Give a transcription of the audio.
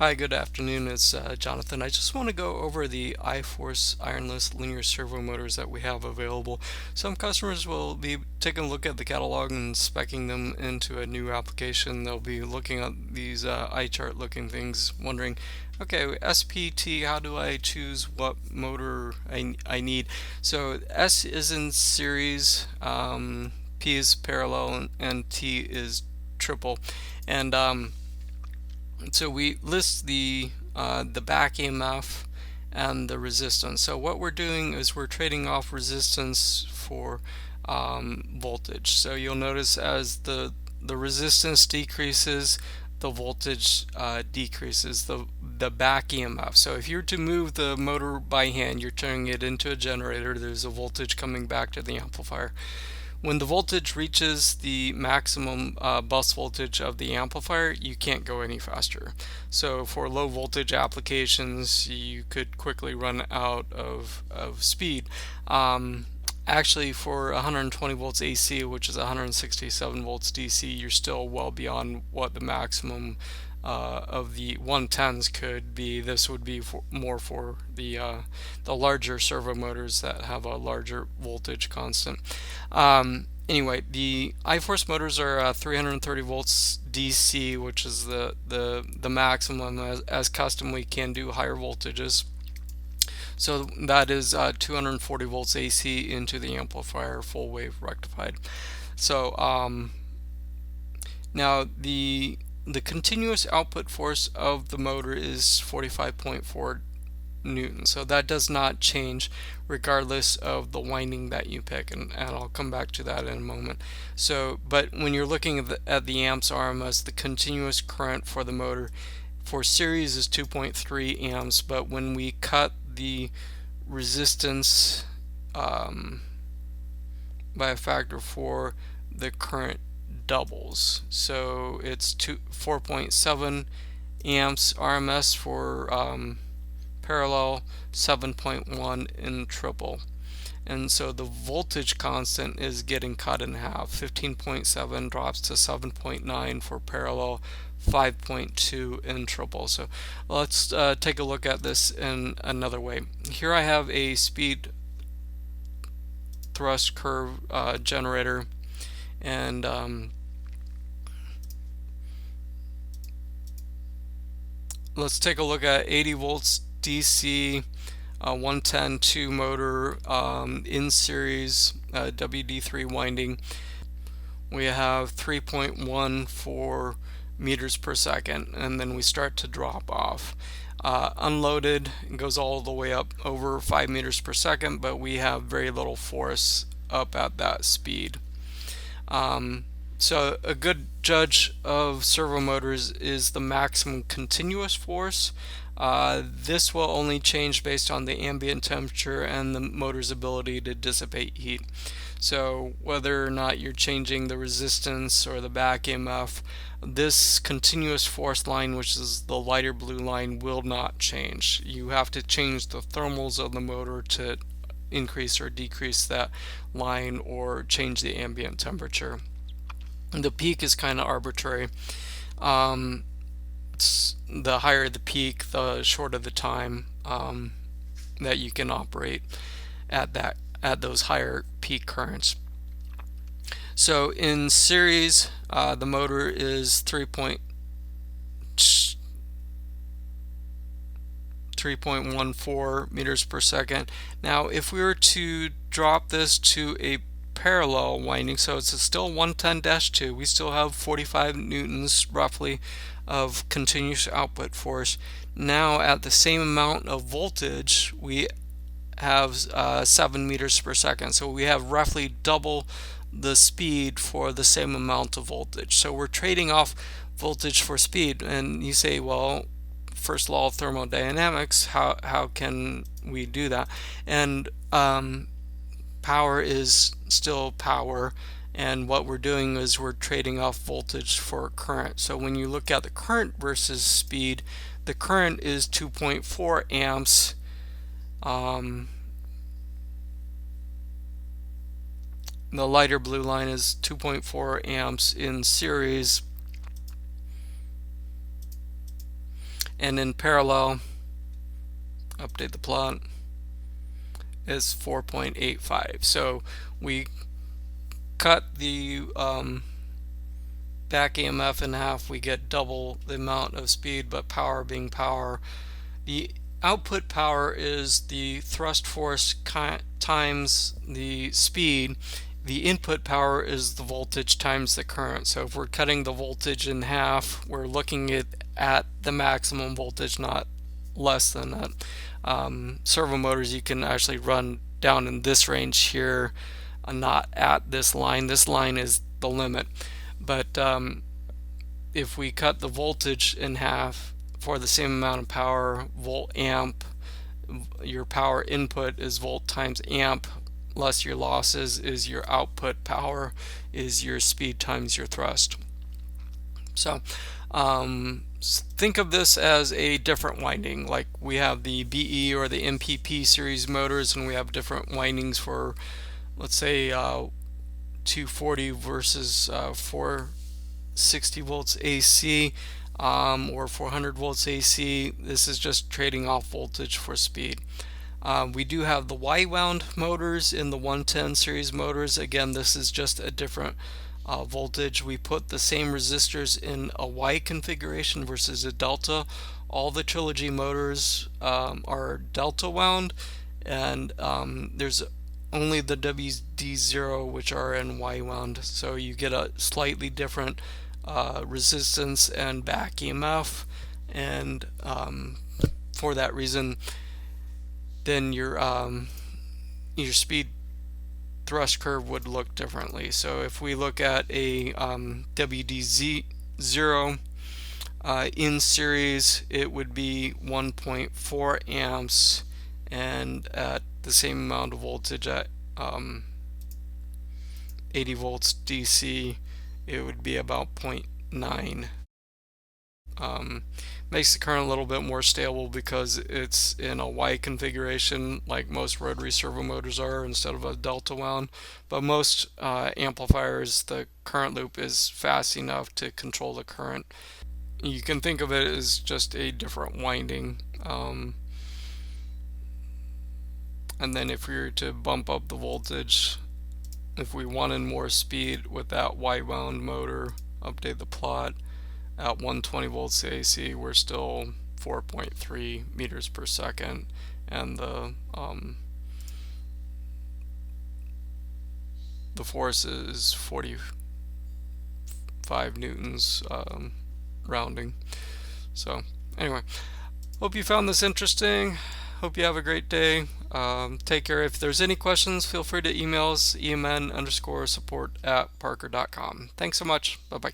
Hi, good afternoon. It's Jonathan. I just want to go over the iForce ironless linear servo motors that we have available. Some customers will be taking a look at the catalog and speccing them into a new application. They'll be looking at these eye chart looking things, wondering, okay, SPT, how do I choose what motor I need? So S is in series, P is parallel, and T is triple. And so we list the back EMF and the resistance. So what we're doing is we're trading off resistance for voltage. So you'll notice as the resistance decreases, the voltage decreases, the back EMF. So if you're to move the motor by hand, you're turning it into a generator, there's a voltage coming back to the amplifier. When the voltage reaches the maximum bus voltage of the amplifier, you can't go any faster. So for low voltage applications, you could quickly run out of speed. Actually, for 120 volts AC, which is 167 volts DC, you're still well beyond what the maximum of the 110s could be. This would be more for the larger servo motors that have a larger voltage constant. Anyway, the iForce motors are 330 volts DC, which is the maximum. As custom, we can do higher voltages. So that is 240 volts AC into the amplifier, full wave rectified. So now the continuous output force of the motor is 45.4 newtons. So that does not change regardless of the winding that you pick, and I'll come back to that in a moment. So, but when you're looking at the amps RMS, the continuous current for the motor for series is 2.3 amps, but when we cut the resistance by a factor 4, the current doubles. So it's 4.7 amps RMS for parallel, 7.1 in triple. And so the voltage constant is getting cut in half. 15.7 drops to 7.9 for parallel, 5.2 in triple. So let's take a look at this in another way. Here I have a speed thrust curve generator, and let's take a look at 80 volts DC 110 motor in series WD3 winding. We have 3.14 meters per second, and then we start to drop off. Unloaded goes all the way up over 5 meters per second, but we have very little force up at that speed. So a good judge of servo motors is the maximum continuous force. This will only change based on the ambient temperature and the motor's ability to dissipate heat. So whether or not you're changing the resistance or the back EMF, this continuous force line, which is the lighter blue line, will not change. You have to change the thermals of the motor to increase or decrease that line or change the ambient temperature. The peak is kind of arbitrary. The higher the peak, the shorter the time that you can operate at those higher peak currents. So in series, the motor is 3.14 meters per second. Now, if we were to drop this to a parallel winding, so it's still 110-2, we still have 45 newtons roughly of continuous output force. Now at the same amount of voltage, we have 7 meters per second, so we have roughly double the speed for the same amount of voltage. So we're trading off voltage for speed, and you say, well, first law of thermodynamics, how can we do that? And power is still power, and what we're doing is we're trading off voltage for current. So when you look at the current versus speed, the current is 2.4 amps. The lighter blue line is 2.4 amps in series, and in parallel, update the plot, is 4.85. So we cut the back EMF in half, we get double the amount of speed, but power being power. The output power is the thrust force times the speed. The input power is the voltage times the current. So if we're cutting the voltage in half, we're looking at the maximum voltage, not less than that. Servo motors you can actually run down in this range here, not at this line. This line is the limit. But if we cut the voltage in half for the same amount of power, volt amp, your power input is volt times amp, less your losses is your output power, is your speed times your thrust. So think of this as a different winding. Like we have the BE or the MPP series motors, and we have different windings for, let's say, 240 versus 460 volts AC, or 400 volts AC. This is just trading off voltage for speed. We do have the Y-wound motors in the 110 series motors. Again, this is just a different voltage. We put the same resistors in a Y configuration versus a delta. All the Trilogy motors are delta wound, and there's only the WD0 which are in Y wound, so you get a slightly different resistance and back EMF, and for that reason then your speed thrust curve would look differently. So if we look at a WD0 in series, it would be 1.4 amps, and at the same amount of voltage at 80 volts DC, it would be about 0.9. Makes the current a little bit more stable because it's in a Y configuration like most rotary servo motors are, instead of a delta wound. But most amplifiers, the current loop is fast enough to control the current. You can think of it as just a different winding. And then if we were to bump up the voltage, if we wanted more speed with that Y wound motor, update the plot, at 120 volts AC, we're still 4.3 meters per second, and the force is 45 newtons, rounding. So anyway, hope you found this interesting. Hope you have a great day. Take care. If there's any questions, feel free to email us, emn_support@parker.com. Thanks so much. Bye bye.